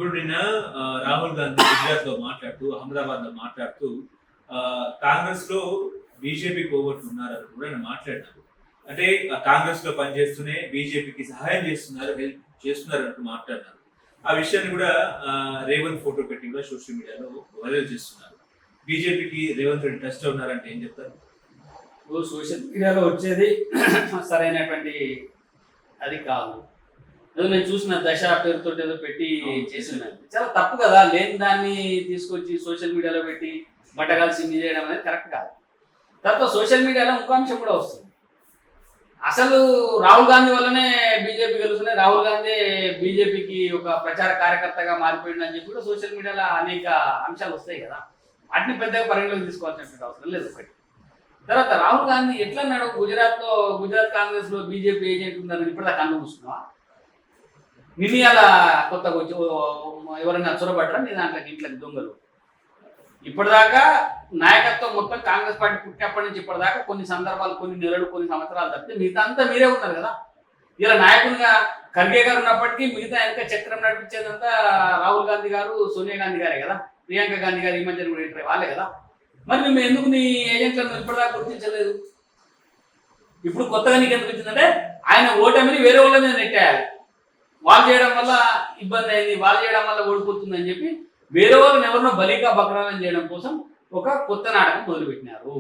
ఇప్పుడు నిన్న రాహుల్ గాంధీ గుజరాత్ లో మాట్లాడుతూ అహ్మదాబాద్ లో మాట్లాడుతూ కాంగ్రెస్ లో బీజేపీ కోవర్ట్లు ఉన్నారని కూడా ఆయన మాట్లాడినారు. అంటే కాంగ్రెస్ లో పనిచేస్తూనే బీజేపీకి సహాయం చేస్తున్నారు, హెల్ప్ చేస్తున్నారు అంటూ మాట్లాడినారు. ఆ విషయాన్ని కూడా రేవంత్ ఫోటో పెట్టి కూడా సోషల్ మీడియాలో వైరల్ చేస్తున్నారు. బీజేపీకి రేవంత్ రెడ్డి టచ్ ఉన్నారంటే ఏం చెప్తారు? సోషల్ మీడియాలో వచ్చేది సరైనటువంటి అది కాదు. ఏదో నేను చూసిన దశ పేరుతో ఏదో పెట్టి చేస్తున్నారు, చాలా తప్పు కదా. లేని దాన్ని తీసుకొచ్చి సోషల్ మీడియాలో పెట్టి బట్టగాల్సి చేయడం అనేది కరెక్ట్ కాదు. తర్వాత సోషల్ మీడియాలో ఇంకో అంశం కూడా వస్తుంది. అసలు రాహుల్ గాంధీ వల్లనే బీజేపీ గెలుస్తున్నాయి, రాహుల్ గాంధీ బీజేపీకి ఒక ప్రచార కార్యకర్తగా మారిపోయింది అని చెప్పి కూడా సోషల్ మీడియాలో అనేక అంశాలు వస్తాయి కదా. వాటిని పెద్దగా పరిగణలోకి తీసుకోవాల్సినటువంటి అవసరం లేదు ఒకటి. తర్వాత రాహుల్ గాంధీ ఎట్లా అన్నాడు, గుజరాత్ కాంగ్రెస్ లో బీజేపీ ఏజెంట్ ఉందని ఇప్పుడు కన్ను మూసుకున్నావా? నిన్న కొత్తగా వచ్చి ఎవరైనా చొరబడ్డరా నీ దాంట్లోకి ఇంట్లోకి దొంగలు? ఇప్పటిదాకా నాయకత్వం మొత్తం కాంగ్రెస్ పార్టీ పుట్టినప్పటి నుంచి ఇప్పటిదాకా కొన్ని సందర్భాలు, కొన్ని నెలలు, కొన్ని సంవత్సరాలు తప్పితే మిగతా అంతా మీరే ఉన్నారు కదా. ఇలా నాయకునిగా ఖర్గే గారు ఉన్నప్పటికీ మిగతా వెనక చక్రం నడిపించేదంతా రాహుల్ గాంధీ గారు, సోనియా గాంధీ గారే కదా. ప్రియాంక గాంధీ గారు ఈ మధ్యన కూడా ఎంటర్ వాళ్ళే కదా. మరి మేము ఎందుకు నీ ఏజెంట్లను ఇప్పటిదాకా గుర్తించలేదు? ఇప్పుడు కొత్తగా నీకు ఎందుకు వచ్చిందంటే ఆయన ఓటమిని వేరే వాళ్ళ మీద నెట్టేయాలి. వాళ్ళు చేయడం వల్ల ఇబ్బంది అయింది, వాళ్ళు చేయడం వల్ల ఓడిపోతుంది అని చెప్పి వేరే వాళ్ళని ఎవరినో బలిగా బక్రాలం చేయడం కోసం ఒక కొత్త నాటకం మొదలుపెట్టినారు.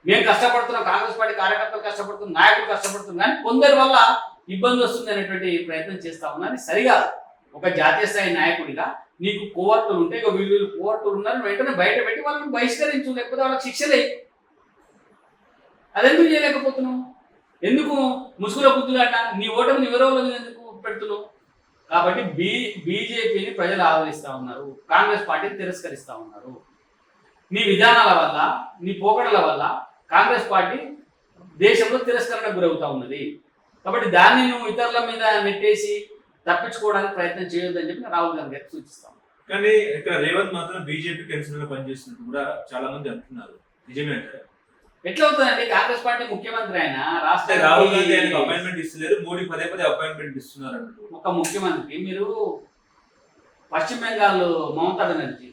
మేము కష్టపడుతున్నాం, కాంగ్రెస్ పార్టీ కార్యకర్తలు కష్టపడుతున్నాం, నాయకులు కష్టపడుతున్నాం, కానీ కొందరి వల్ల ఇబ్బంది వస్తుంది అనేటువంటి ప్రయత్నం చేస్తా ఉన్నారు. సరిగా ఒక జాతీయ స్థాయి నాయకుడిగా నీకు కోవర్టులు ఉంటే, ఇక వీళ్ళు కోవర్టులు ఉన్నారు, వెంటనే బయట పెట్టి వాళ్ళని బహిష్కరించు, లేకపోతే వాళ్ళకి శిక్షలే. అదెందుకు చేయలేకపోతున్నావు? ఎందుకు ముసుగుల గుద్దులాట? నీ ఓటమిని వివరంలో ఎందుకు పెడుతున్నావు? కాబట్టి బీజేపీని ప్రజలు ఆదరిస్తూ ఉన్నారు, కాంగ్రెస్ పార్టీని తిరస్కరిస్తూ ఉన్నారు. నీ విధానాల వల్ల, నీ పోకడల వల్ల కాంగ్రెస్ పార్టీ దేశంలో తిరస్కరణకు గురవుతా ఉన్నది. కాబట్టి దాన్ని నువ్వు ఇతరుల మీద నెట్టేసి తప్పించుకోవడానికి ప్రయత్నం చేయొద్దని చెప్పి రాహుల్ గాంధీ గారికి సూచిస్తాం. కానీ ఇక్కడ రేవంత్ మాత్రం బీజేపీకి అనుసరంగా పనిచేస్తున్నట్టు కూడా చాలా మంది అంటున్నారు. నిజమే అంటారు? ఎట్లా అవుతుందండి? కాంగ్రెస్ పార్టీ ముఖ్యమంత్రి ఆయన రాష్ట్ర రాహుల్ గాంధీ ఆయనకు అపాయింట్మెంట్ ఇస్తలేరు, మోడీ పదే అపాయింట్మెంట్ ఇస్తున్నారు అన్నట్టు. ఒక ముఖ్యమంత్రికి మీరు పశ్చిమ బెంగాల్ మమతా బెనర్జీ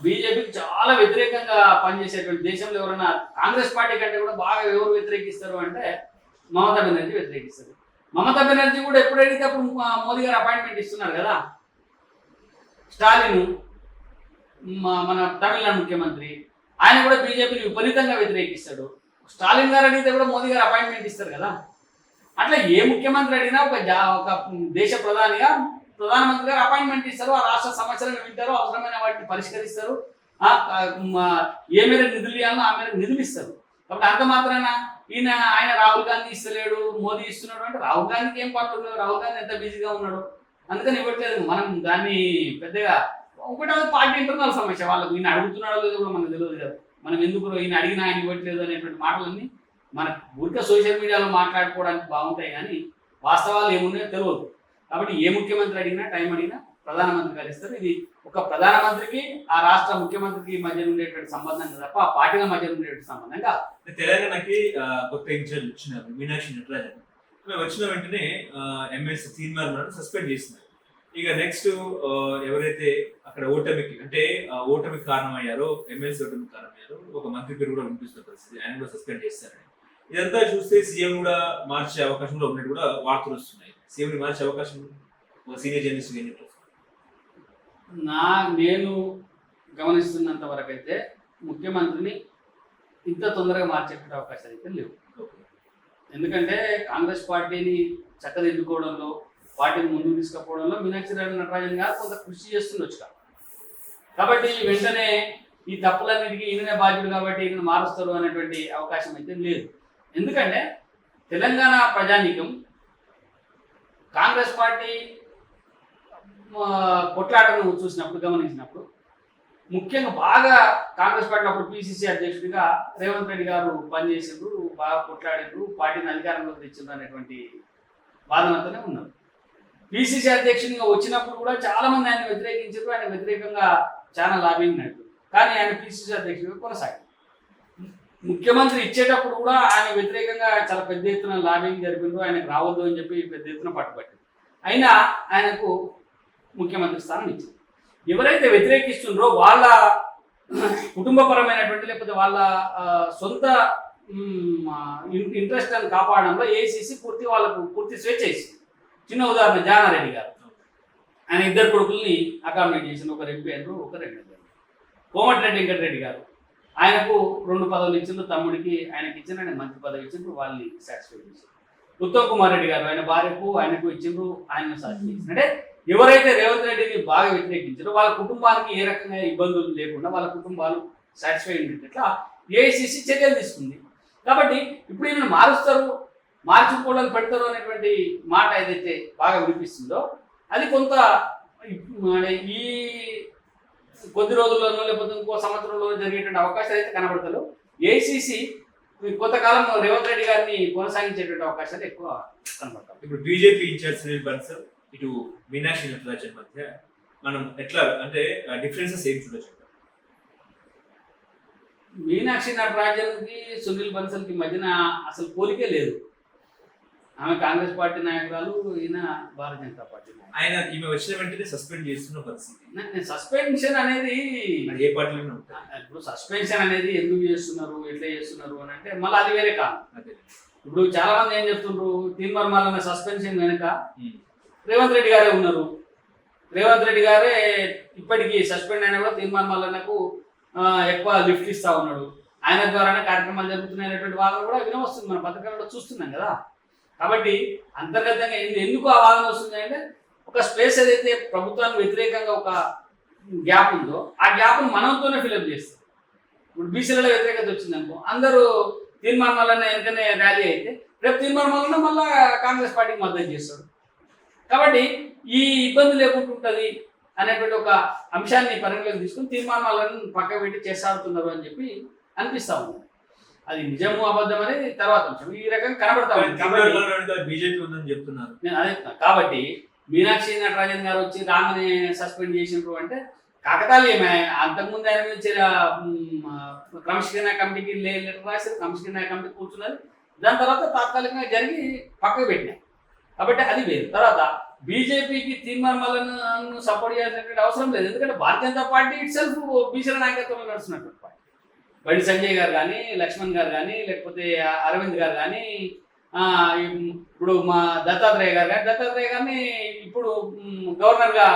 బీజేపీకి చాలా వ్యతిరేకంగా పనిచేసేటువంటి, దేశంలో ఎవరైనా కాంగ్రెస్ పార్టీ కంటే కూడా బాగా ఎవరు వ్యతిరేకిస్తారు అంటే మమతా బెనర్జీ వ్యతిరేకిస్తారు. మమతా బెనర్జీ కూడా ఎప్పుడు అడిగితే అప్పుడు మోదీ గారు అపాయింట్మెంట్ ఇస్తున్నారు కదా. స్టాలిన్ మన తమిళనాడు ముఖ్యమంత్రి, ఆయన కూడా బీజేపీని విపరీతంగా వ్యతిరేకిస్తాడు. స్టాలిన్ గారు అడిగితే కూడా మోదీ గారు అపాయింట్మెంట్ ఇస్తారు కదా. అట్లా ఏ ముఖ్యమంత్రి అడిగినా ఒక దేశ ప్రధానమంత్రి గారు అపాయింట్మెంట్ ఇస్తారు. ఆ రాష్ట్ర సమస్యలను వింటారు, అవసరమైన వాటిని పరిష్కరిస్తారు. ఏ మేర నిధులు ఇవ్వాలో ఆ మేర నిధులు ఇస్తారు. కాబట్టి అంత మాత్రాన ఆయన రాహుల్ గాంధీ ఇస్తలేడు, మోదీ ఇస్తున్నాడు అంటే రాహుల్ గాంధీకి ఏం పనులు ఉన్నాడు? రాహుల్ గాంధీ ఎంత బిజీగా ఉన్నాడు, అందుకని ఇవ్వట్లేదు. మనం దాన్ని పెద్దగా ఒకటే పార్టీ ఇంటర్నల్ సమస్య, వాళ్ళకు ఈయన అడుగుతున్నాడో లేదో కూడా మనకు తెలియదు కదా. మనం ఎందుకు ఈయన అడిగినా ఆయన ఇవ్వట్లేదు అనేటువంటి మాటలన్నీ మన ఊరికే సోషల్ మీడియాలో మాట్లాడుకోవడానికి బాగుంటాయి, కానీ వాస్తవాలు ఏమున్నాయో తెలియదు. కాబట్టి ఏ ముఖ్యమంత్రి అడిగినా, టైం అడిగినా ప్రధానమంత్రి గారు ఇస్తారు. ఇది ఒక ప్రధానమంత్రికి ఆ రాష్ట్ర ముఖ్యమంత్రికి మధ్య ఉండేటువంటి సంబంధం తప్ప ఆ పార్టీల మధ్య ఉండేటువంటి సంబంధం కాదు. తెలంగాణకి కొత్త ఇన్ఛార్జ్ వచ్చినారు, మీనాక్షి నటరాజన్. వచ్చిన వెంటనే ఎమ్మెల్సీ తీర్మానం సస్పెండ్ చేసినారు. ఇక నెక్స్ట్ ఎవరైతే అక్కడ ఓటమికి అంటే ఓటమికి కారణమయ్యారో, ఎమ్మెల్సీ ఓటమికి కారణమయ్యారో ఒక మంత్రి పేరు కూడా వినిపిస్తున్న పరిస్థితి, ఆయన కూడా సస్పెండ్ చేస్తారని. ఇదంతా చూస్తే సీఎం కూడా మార్చే అవకాశం కూడా ఉన్నట్టు కూడా వార్తలు వస్తున్నాయి. సీఎం ని మార్చే అవకాశం ఒక సీనియర్ జర్నలిస్ట్ ఏం చెప్తారు? నేను గమనిస్తున్నంత వరకు అయితే ముఖ్యమంత్రిని ఇంత తొందరగా మార్చేటువంటి అవకాశాలు అయితే లేవు. ఎందుకంటే కాంగ్రెస్ పార్టీని చక్కదిద్దుకోవడంలో, పార్టీని ముందుకు తీసుకుపోవడంలో మీనాక్షి నటరాజన్ గారు కొంత కృషి చేస్తుండొచ్చు. కాబట్టి వెంటనే ఈ తప్పులన్నిటికీ ఈయననే బాధ్యుడు కాబట్టి ఈయన మారుస్తారు అనేటువంటి అవకాశం అయితే లేదు. ఎందుకంటే తెలంగాణ ప్రజానీకం కాంగ్రెస్ పార్టీ కొట్లాటను చూసినప్పుడు, గమనించినప్పుడు, ముఖ్యంగా బాగా కాంగ్రెస్ పార్టీలో అప్పుడు పిసిసి అధ్యక్షుడిగా రేవంత్ రెడ్డి గారు పనిచేసారు, బాగా కొట్లాడారు, పార్టీని అధికారంలోకి తెచ్చిండ్రు అనేటువంటి వాదనతోనే ఉన్నారు. పిసిసి అధ్యక్షునిగా వచ్చినప్పుడు కూడా చాలా మంది ఆయన వ్యతిరేకించారు, ఆయన వ్యతిరేకంగా చాలా లాబింగ్ నడిపారు. కానీ ఆయన పిసిసి అధ్యక్షుడిగా కొనసాగారు. ముఖ్యమంత్రి ఇచ్చేటప్పుడు కూడా ఆయన వ్యతిరేకంగా చాలా పెద్ద ఎత్తున లాబింగ్ జరిపిండ్రు, ఆయనకు రావద్దు అని చెప్పి పెద్ద ఎత్తున పట్టుబట్టారు. అయినా ఆయనకు ముఖ్యమంత్రి స్థానం ఇచ్చింది. ఎవరైతే వ్యతిరేకిస్తుండ్రో వాళ్ళ కుటుంబపరమైనటువంటి లేకపోతే వాళ్ళ సొంత ఇంట్రెస్ట్ అని కాపాడడంలో ఏఐసిసి వాళ్ళకు పూర్తి స్వేచ్ఛ ఇస్తుంది. చిన్న ఉదాహరణ జానారెడ్డి గారు, ఆయన ఇద్దరు కొడుకుల్ని అకామిడేట్ చేసిన, ఒకరు ఎంపీ అయినారు, ఒకరు ఎమ్మెల్యే. కోమటిరెడ్డి వెంకటరెడ్డి గారు, ఆయనకు 2 పదవులు ఇచ్చిండ్రు, తమ్ముడికి ఆయనకి ఇచ్చిన, ఆయన మంత్రి పదవి ఇచ్చిండ్రు, వాళ్ళని సాటిస్ఫై చేశారు. ఉత్తమ్ కుమార్ రెడ్డి గారు, ఆయన భార్యకు ఆయనకు ఇచ్చిండ్రు, ఆయనను సాటిస్ఫై చేశారు. అంటే ఎవరైతే రేవంత్ రెడ్డిని బాగా వ్యతిరేకించారో వాళ్ళ కుటుంబానికి ఏ రకంగా ఇబ్బందులు లేకుండా వాళ్ళ కుటుంబాలు సాటిస్ఫై ఉండేటట్లా ఏఐసిసి చర్యలు తీసుకుంది. కాబట్టి ఇప్పుడు ఈయన మార్చుకోవడానికి పెడతారు అనేటువంటి మాట ఏదైతే బాగా వినిపిస్తుందో అది కొంత ఈ కొద్ది రోజుల్లోనో లేకపోతే ఇంకో సంవత్సరంలో జరిగేటువంటి అవకాశాలు అయితే కనబడతారు. ఏఐసిసి కొంతకాలం రేవంత్ రెడ్డి గారిని కొనసాగించేటువంటి అవకాశాలు ఎక్కువ కనబడతాయి. ఇప్పుడు బీజేపీ ఇన్ఛార్జ్ సునీల్ బన్సల్, ఇటు మీనాక్షి నటరాజన్ మధ్య మనం ఎట్లా అంటే డిఫరెన్సెస్ ఏం చూడొచ్చు? మీనాక్షి నటరాజన్కి సునీల్ బన్సల్కి మధ్యన అసలు పోలికే లేదు. ఆమె కాంగ్రెస్ పార్టీ నాయకురాలు, ఈయన భారతీయ జనతా పార్టీ నాయకులు. ఆయన ఈమె వచ్చిన వెంటనే సస్పెండ్ చేస్తున్న పరిస్థితి. సస్పెన్షన్ అనేది ఏ పార్టీలోనే ఉంటుంది. ఇప్పుడు సస్పెన్షన్ అనేది ఎందుకు చేస్తున్నారు, ఎట్లా చేస్తున్నారు అని అంటే మళ్ళీ అది వేరే కాదు. ఇప్పుడు చాలా మంది ఏం చెప్తుండ్రు, తీన్మర్మాలన్న సస్పెన్షన్ వెనుక రేవంత్ రెడ్డి గారే ఉన్నారు. రేవంత్ రెడ్డి గారే ఇప్పటికీ సస్పెండ్ అయినా కూడా తీన్మర్మాలన్నకు ఎక్కువ లిఫ్ట్ ఇస్తా ఉన్నాడు, ఆయన ద్వారానే కార్యక్రమాలు జరుగుతున్నాయి అనేటువంటి వాదన కూడా వినవస్తుంది, మన పత్రికల్లో చూస్తున్నాం కదా. కాబట్టి అంతర్గతంగా ఎందుకు ఆ వాదన వస్తుంది అంటే ఒక స్పేస్ ఏదైతే ప్రభుత్వానికి వ్యతిరేకంగా ఒక గ్యాప్ ఉందో ఆ గ్యాప్ను మనంతోనే ఫిలప్ చేస్తారు. ఇప్పుడు బీసీలలో వ్యతిరేకత వచ్చిందనుకో, అందరూ తీర్మానాలన్న వెంటనే ర్యాలీ అయితే రేపు తీర్మానాలన్న మళ్ళీ కాంగ్రెస్ పార్టీకి మద్దతు చేస్తాడు. కాబట్టి ఈ ఇబ్బంది లేకుండా ఉంటుంది అనేటువంటి ఒక అంశాన్ని పరిగణలోకి తీసుకుని తీర్మానాలను పక్క పెట్టి చేసాడుతున్నారు అని చెప్పి అనిపిస్తా ఉంది. అది నిజము అబద్ధం అనేది తర్వాత అంశం. ఈ రకంగా కనబడతా ఉంది. బీజేపీ ఉందని చెప్తున్నారు. నేను అదే కాబట్టి మీనాక్షి నటరాజన్ గారు వచ్చి రాగానే సస్పెండ్ చేసినారు అంటే కాకతాళీయమే. అంతకుముందు ఆయన మీద క్రమశిక్షణ కమిటీకి లెటర్ రాశారు, క్రమశిక్షణ కమిటీ కూర్చున్నది, దాని తర్వాత తాత్కాలికంగా జరిగి పక్కకు పెట్టినాయి. కాబట్టి అది వేరు. తర్వాత బీజేపీకి తీర్మానాలను సపోర్ట్ చేయాల్సినటువంటి అవసరం లేదు. ఎందుకంటే Bharatiya Janata Party it self బీసీల నాయకత్వంలో నడుస్తున్నటువంటి పార్టీ. బండి సంజయ్ గారు కానీ, లక్ష్మణ్ గారు కానీ, లేకపోతే అరవింద్ గారు కానీ, ఇప్పుడు మా దత్తాత్రేయ గారిని ఇప్పుడు గవర్నర్గా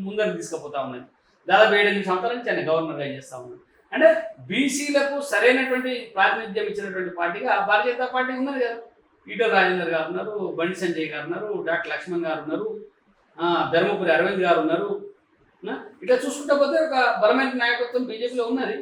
ముందరికి తీసుకుపోతా ఉన్నది. దాదాపు 7-8 సంవత్సరాల నుంచి ఆయన గవర్నర్గా చేస్తూ ఉన్నాడు. అంటే బీసీలకు సరైనటువంటి ప్రాతినిధ్యం ఇచ్చినటువంటి పార్టీగా భారతీయ జనతా పార్టీ ఉన్నది కదా. ఈటల రాజేందర్ గారు ఉన్నారు, బండి సంజయ్ గారు ఉన్నారు, డాక్టర్ లక్ష్మణ్ గారు ఉన్నారు, ధర్మపురి అరవింద్ గారు ఉన్నారు. ఇట్లా చూసుకుంటా పోతే ఒక బలమైన నాయకత్వం బీజేపీలో ఉన్నది.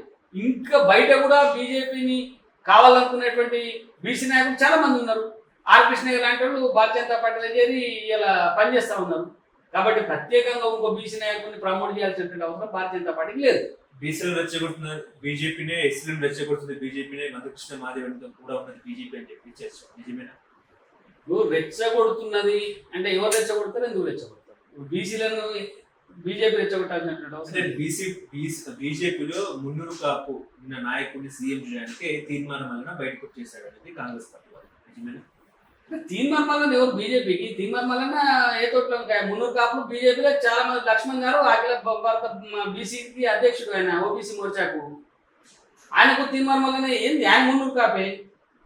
ఇంకా బయట కూడా బీజేపీని కావాలనుకునేటువంటి బీసీ నాయకులు చాలా మంది ఉన్నారు. ఆర్ కృష్ణయ్య లాంటి వాళ్ళు భారతీయ జనతా పార్టీలో చేరి ఇలా పనిచేస్తూ ఉన్నారు. కాబట్టి ప్రత్యేకంగా ఇంకో బీసీ నాయకుడిని ప్రమోట్ చేయాల్సినటువంటి అవసరం భారతీయ జనతా పార్టీకి లేదు. బీసీలు రెచ్చగొడుతున్నారు బీజేపీనే, ఎస్సీలను రెచ్చగొడుతుంది బీజేపీనే, మధుకృష్ణ మాదిగంతో కూడా ఉన్నది బీజేపీ అని చెప్పి చేస్తాం. నిజమేనా? నువ్వు రెచ్చగొడుతున్నది అంటే ఎవరు రెచ్చగొడతారు, ఎందుకు రెచ్చగొడతారు? బీసీలను బీజేపీ రెచ్చగొట్టాల్సినటువంటి అవసరం. బీజేపీలో మున్నూరు కాపు ఉన్న నాయకుడిని సీఎం చేయడానికి తీర్మానం వలన బయటకు వచ్చేసాడు అనేది కాంగ్రెస్ పార్టీ వాళ్ళు. నిజమేనా? తీర్మానం ఎవరు బీజేపీకి తీర్మానం ఏ తోటలో మున్నూరు కాపులు బీజేపీలో చాలా మంది. లక్ష్మణ్ గారు అఖిల భారత బీసీకి అధ్యక్షుడు, ఆయన ఓబీసీ మోర్చాకు. ఆయనకు తీర్మానం ఏంది, ఆయన మున్నూరు కాపే.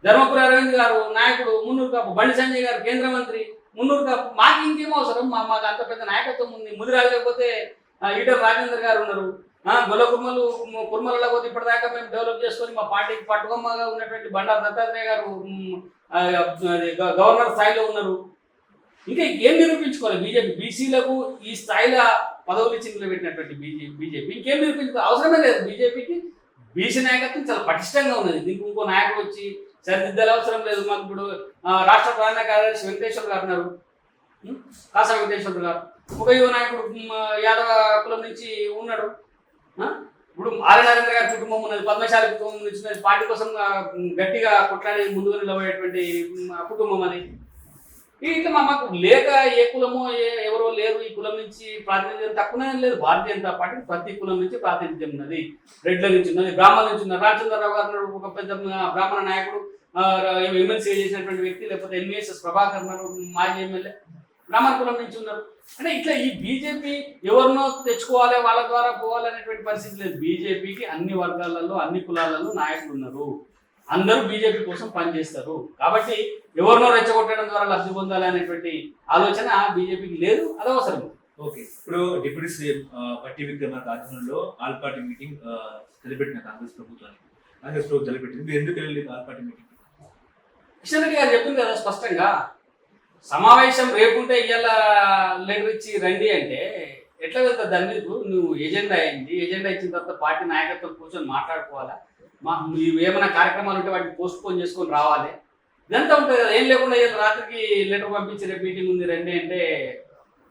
ధర్మపురి అరవింద్ గారు నాయకుడు మున్నూరు కాపు, బండి సంజయ్ గారు కేంద్ర మంత్రి మున్నూరు కాపు. మాకు ఇంకేం అవసరం, మాకు అంత పెద్ద నాయకత్వం ఉంది. ముదిరాజు లేకపోతే ఈటల రాజేందర్ గారు ఉన్నారు, గొల్ల కుర్మలలో పోతే ఇప్పటిదాకా మేము డెవలప్ చేసుకొని మా పార్టీకి పట్టుకొమ్మగా ఉన్నటువంటి బండారు దత్తాత్రేయ గారు గవర్నర్ స్థాయిలో ఉన్నారు. ఇంకా ఏం నిరూపించుకోవాలి బీజేపీ? బీసీలకు ఈ స్థాయిలో పదవులు ఇచ్చి పెట్టినటువంటి బీజేపీ ఇంకేం నిరూపించుకో అవసరమే లేదు. బీజేపీకి బీసీ నాయకత్వం చాలా పటిష్టంగా ఉన్నది. దీనికి ఇంకో నాయకుడు వచ్చి సరిదిద్దాల అవసరం లేదు. మాకు ఇప్పుడు రాష్ట్ర ప్రధాన కార్యదర్శి వెంకటేశ్వర గారు ఉన్నారు, కాసా వెంకటేశ్వర గారు. ఒక యువ నాయకుడు యాదవ కులం నుంచి ఉన్నాడు. ఇప్పుడు ఆర్ నరేంద్ర గారి కుటుంబం ఉన్నది, పద్మశాలి కుటుంబం నుంచి ఉన్నది. పార్టీ కోసం గట్టిగా కొట్లాడి ముందుగా నిలబడేటువంటి కుటుంబం అది. ఇట్లా మాకు లేక ఏ కులమో ఎవరో లేరు ఈ కులం నుంచి ప్రాతినిధ్యం తక్కువనే లేదు. భారతీయ జనతా పార్టీ ప్రతి కులం నుంచి ప్రాతినిధ్యం ఉన్నది. రెడ్ల నుంచి ఉన్నది, బ్రాహ్మణ నుంచి ఉన్నారు. రామచంద్రరావు గారు ఒక పెద్ద బ్రాహ్మణ నాయకుడు, ఎమ్మెల్సీ చేసినటువంటి వ్యక్తి. లేకపోతే ఎన్విఎస్ఎస్ ప్రభాకర్ మాజీ ఎమ్మెల్యే. బ్రాహ్మణ కులం నుంచి ఉన్నారు. అంటే ఇట్లా ఈ బీజేపీ ఎవరినో తెచ్చుకోవాలి వాళ్ళ ద్వారా పోవాలి అనేటువంటి పరిస్థితి లేదు. బీజేపీకి అన్ని వర్గాలలో అన్ని కులాలలో నాయకులు ఉన్నారు, అందరూ బీజేపీ కోసం పనిచేస్తారు. కాబట్టి ఎవరినో రెచ్చగొట్టడం ద్వారా లబ్ధి పొందాలి అనేటువంటి ఆలోచన బీజేపీకి లేదు, అది అవసరం. ఓకే, ఇప్పుడు డిప్యూటీ సీఎం పట్టి విక్రమార్క ఆధ్వర్యంలో ఆల్ పార్టీ మీటింగ్ తలపెట్టిన కాంగ్రెస్ ప్రభుత్వం తలపెట్టింది. మీరు ఎందుకు వెళ్ళలేదు all party meeting? Kishan Reddy గారు చెప్పింది కదా స్పష్టంగా, సమావేశం రేపుంటే ఇవాళ లెటర్ ఇచ్చి రండి అంటే ఎట్లా వెళ్తుంది? దాని మీద నువ్వు ఎజెండా అయింది, ఎజెండా ఇచ్చిన తర్వాత పార్టీ నాయకత్వం కూర్చొని మాట్లాడుకోవాలా, ఏమైనా కార్యక్రమాలు ఉంటే వాటిని పోస్ట్ పోన్ చేసుకొని రావాలి, ఇదంతా ఉంటుంది కదా. ఏం లేకుండా రాత్రికి లెటర్ పంపించి రేపు మీటింగ్ ఉంది రండి అంటే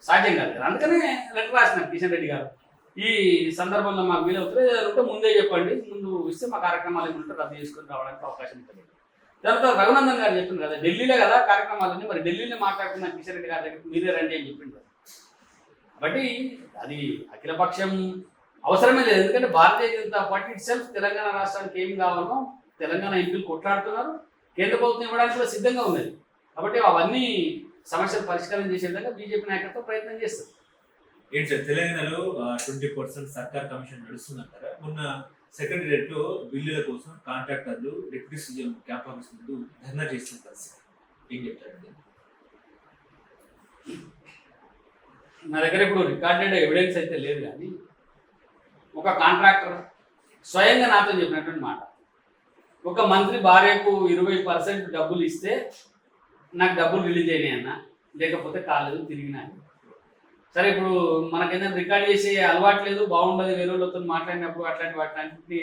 సాధ్యం కాదు కదా. అందుకనే లెటర్ రాసినారు కిషన్ రెడ్డి గారు, ఈ సందర్భంలో మాకు వీలవుతుంది, ఏదంటే ముందే చెప్పండి, ముందు ఇస్తే మా కార్యక్రమాలు ఏమి ఉంటే రద్దు చేసుకొని రావడానికి అవకాశం ఉంటుంది. తర్వాత రఘునందన్ గారు చెప్పింది కదా, ఢిల్లీలో కదా కార్యక్రమాలన్నీ, మరి ఢిల్లీలో మాట్లాడుతున్న కిషన్ రెడ్డి గారి దగ్గర మీరే రండి అని చెప్పిండు. కాబట్టి అది అఖిలపక్షం అవసరమే లేదు. ఎందుకంటే భారతీయ జనతా పార్టీ ఇట్ సెల్ఫ్ తెలంగాణ రాష్ట్రానికి ఏం కావాలో తెలంగాణ ఎంపీలు కొట్లాడుతున్నారు, కేంద్ర ప్రభుత్వం ఇవ్వడానికి కూడా సిద్ధంగా ఉన్నది. కాబట్టి అవన్నీ సమస్యలు పరిష్కారం చేసే విధంగా బీజేపీ నాయకత్వం ప్రయత్నం చేస్తారు. ఏంటి సార్, తెలంగాణలో 20% సర్కార్ కమిషన్ నడుస్తుందంటారా? మొన్న సెక్రటరియట్ లో బిల్లుల కోసం కాంట్రాక్టర్లు డిప్యూటీ సీఎం క్యాంప్ ఆఫీస్ ముందు ధర్నా చేస్తున్న పరిస్థితి, ఏం చెప్తారండి? నా దగ్గర ఇప్పుడు రికార్డెడ్ ఎవిడెన్స్ అయితే లేదు, కానీ ఒక కాంట్రాక్టర్ స్వయంగా నాతో చెప్పినటువంటి మాట, ఒక మంత్రి భార్యకు 20% డబ్బులు ఇస్తే నాకు డబ్బులు రిలీజ్ అయినాయి అన్న, లేకపోతే కాలేదు తిరిగినా. సరే, ఇప్పుడు మనకేదైనా రికార్డ్ చేసే అలవాటు లేదు, బాగుండదు, వేరే వాళ్ళతో మాట్లాడినప్పుడు అట్లాంటి వాటిని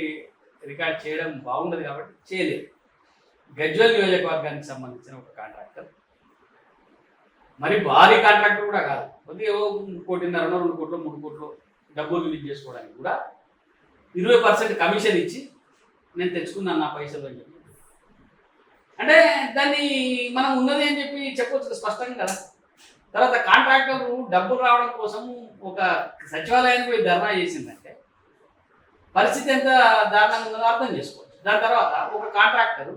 రికార్డ్ చేయడం బాగుండదు కాబట్టి చేయలేదు. గజ్వేల్ నియోజకవర్గానికి సంబంధించిన ఒక కాంట్రాక్టర్, మరి భారీ కాంట్రాక్టర్ కూడా కాదు, కొద్దిగా 1.5 కోట్లు 2 కోట్లు 3 కోట్లు డబ్బులు రిలీజ్ చేసుకోవడానికి కూడా 20% కమిషన్ ఇచ్చి నేను తెచ్చుకున్నాను నా పైసలు అని చెప్పి. అంటే దాన్ని మనం ఉన్నది అని చెప్పి చెప్పవచ్చు స్పష్టంగా కదా. తర్వాత కాంట్రాక్టర్ డబ్బులు రావడం కోసం ఒక సచివాలయానికి పోయి ధర్నా చేసిందంటే పరిస్థితి ఎంత దారుణంగా ఉందో అర్థం చేసుకోవచ్చు. దాని తర్వాత ఒక కాంట్రాక్టర్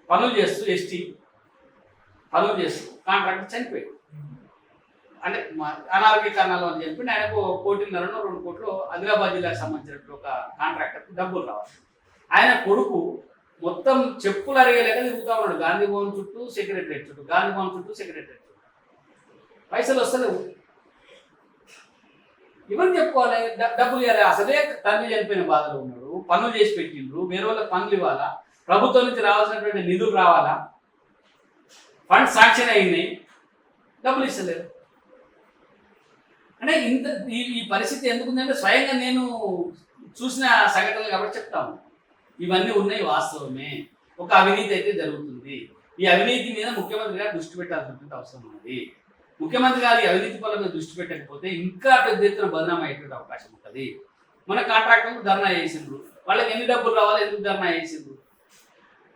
పనులు చేస్తూ పనులు చేస్తూ కాంట్రాక్టర్ చనిపోయాడు. అంటే అనారోగ్య కారణాలు అని చెప్పి ఆయనకు 1.5 కోట్లు 2 కోట్లు ఆదిలాబాద్ జిల్లాకు సంబంధించినట్టు ఒక కాంట్రాక్టర్కి డబ్బులు రావాలి. ఆయన కొడుకు మొత్తం చెప్పులు అరిగేలేక తిరుగుతూ ఉన్నాడు గాంధీ భవన్ చుట్టూ, సెక్రటరేట్ చుట్టూ, గాంధీ భవన్ చుట్టూ, సెక్రటరేట్ చుట్టూ. పైసలు వస్తలేవు, ఇవన్నీ చెప్పుకోవాలి, డబ్బులు ఇవ్వాలి. అసలే తండ్రి చనిపోయిన బాధలో ఉన్నాడు, పనులు చేసి పెట్టిండ్రు, వేరే వాళ్ళకి పనులు ఇవ్వాలా, ప్రభుత్వం నుంచి రావాల్సినటువంటి నిధులు రావాలా, ఫండ్స్ శాంక్షన్ అయినాయి, డబ్బులు ఇస్తలేరు. అంటే ఇంత ఈ పరిస్థితి ఎందుకుందంటే స్వయంగా నేను చూసిన సంఘటనలు కాబట్టి చెప్తాము. ఇవన్నీ ఉన్నాయి, వాస్తవమే. ఒక అవినీతి అయితే జరుగుతుంది. ఈ అవినీతి మీద ముఖ్యమంత్రి గారు దృష్టి పెట్టాల్సినటువంటి అవసరం ఉన్నది. ముఖ్యమంత్రి గారు ఈ అవినీతి పనుల మీద దృష్టి పెట్టకపోతే ఇంకా పెద్ద ఎత్తున బదనామా అయ్యేటువంటి అవకాశం ఉంటుంది. మన కాంట్రాక్టర్లు ధర్నా చేసిండ్రు, వాళ్ళకి ఎన్ని డబ్బులు రావాలి, ఎందుకు ధర్నా చేసిండ్రు,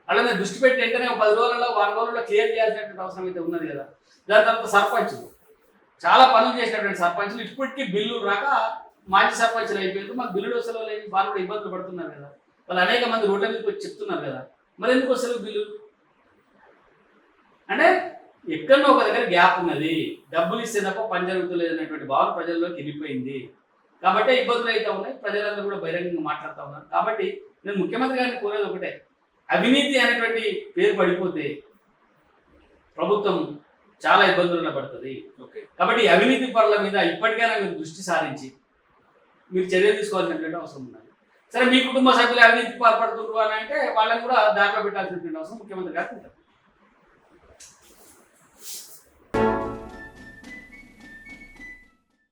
వాళ్ళ మీద దృష్టి పెట్టి వెంటనే 10 రోజులలో 1 రోజుల్లో క్లియర్ చేయాల్సినటువంటి అవసరం అయితే ఉన్నది కదా. దాని తర్వాత సర్పంచులు, చాలా పనులు చేసినటువంటి సర్పంచులు ఇప్పటికీ బిల్లు రాక మాజీ సర్పంచులు అయిపోయారు. మాకు బిల్లులు వసలు లేని వాళ్ళు కూడా ఇబ్బందులు పడుతున్నారు కదా. వాళ్ళు అనేక మంది రోడ్ల మీదకి వచ్చి చెప్తున్నారు కదా, మరి ఎందుకు వస్తారు బిల్లు? అంటే ఎక్కడో ఒక దగ్గర గ్యాప్ ఉన్నది, డబ్బులు ఇస్తే తప్ప పని జరుగుతలేదు అనేటువంటి భావన ప్రజల్లోకి వెళ్ళిపోయింది. కాబట్టి ఇబ్బందులు అయితే ఉన్నాయి, ప్రజలందరూ కూడా బహిరంగంగా మాట్లాడుతూ ఉన్నారు. కాబట్టి నేను ముఖ్యమంత్రి గారిని కోరేది ఒకటే, అవినీతి అనేటువంటి పేరు పడిపోతే ప్రభుత్వం చాలా ఇబ్బందులను పడుతుంది. కాబట్టి అవినీతి పనుల మీద ఇప్పటికైనా మీరు దృష్టి సారించి మీరు చర్యలు తీసుకోవాల్సినటువంటి అవసరం ఉన్నది. సరే, మీ కుటుంబ సభ్యులు అవినీతి పాల్పడుతున్నారు అని అంటే వాళ్ళని కూడా దారిలో పెట్టాల్సినటువంటి అవసరం ముఖ్యమంత్రి గారికి ఉంటుంది.